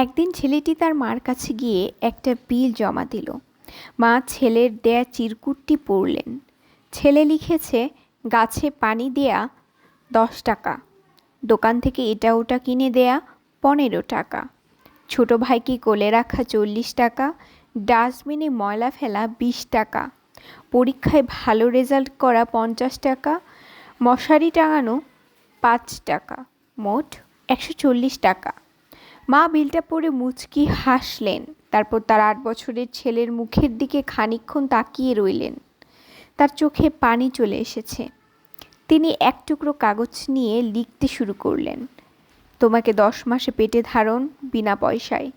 একদিন ছেলেটি তার মার কাছে গিয়ে একটা বিল জমা দিল। মা ছেলের দেয়া চিরকুটটি পড়লেন। ছেলে লিখেছে, গাছে পানি দেয়া 10 টাকা, দোকান থেকে এটা ওটা কিনে দেয়া 15 টাকা, ছোট ভাইকে কোলে রাখা 40 টাকা, ডাস্টবিনে ময়লা ফেলা 20 টাকা, পরীক্ষায় ভালো রেজাল্ট করা 50 টাকা, মশারি টাঙানো 5 টাকা, মোট 140 টাকা। মা বিলটা পড়ে মুচকি হাসলেন। তারপর তার 8 বছরের ছেলের মুখের দিকে খানিকক্ষণ তাকিয়ে রইলেন। তার চোখে পানি চলে এসেছে। তিনি এক টুকরো কাগজ নিয়ে লিখতে শুরু করলেন। তোমাকে 10 মাসে পেটে ধারণ বিনা পয়সায়,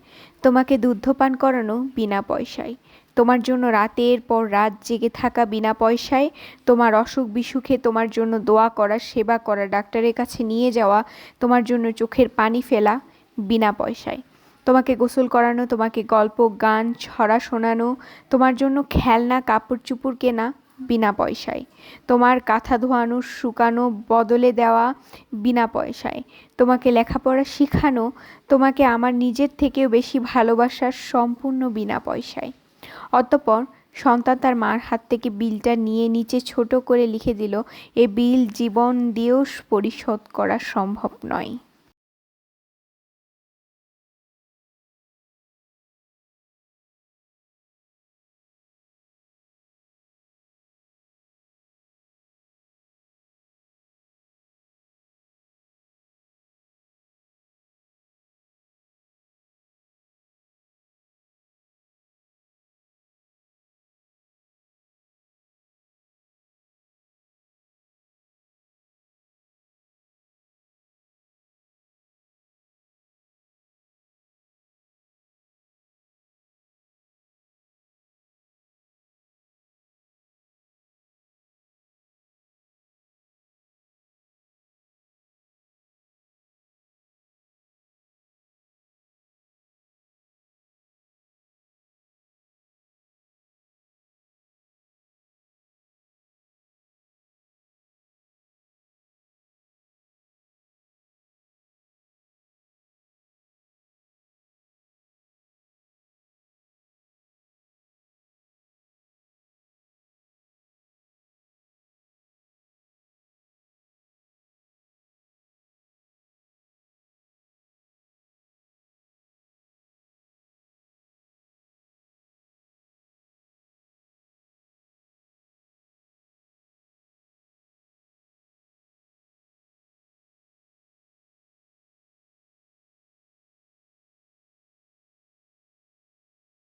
তোমাকে দুগ্ধপান করানো বিনা পয়সায়, তোমার জন্য রাতের পর রাত জেগে থাকা বিনা পয়সায়, তোমার অসুখ বিসুখে তোমার জন্য দোয়া করা, সেবা করা, ডাক্তারের কাছে নিয়ে যাওয়া, তোমার জন্য চোখের পানি ফেলা বিনা পয়সায়, তোমাকে গোসল করানো, তোমাকে গল্প গান ছড়া শোনানো, তোমার জন্য খেলনা কাপড় চুপড় কেনা বিনা পয়সায়, তোমার কাঁথা ধোয়ানো শুকানো বদলে দেওয়া বিনা পয়সায়, তোমাকে লেখাপড়া শেখানো, তোমাকে আমার নিজের থেকেও বেশি ভালোবাসার সম্পূর্ণ বিনা পয়সায়। অতঃপর সন্তান তার মার হাত থেকে বিলটা নিয়ে নিচে ছোট করে লিখে দিল, এ বিল জীবন দিয়েও পরিশোধ করা সম্ভব নয়।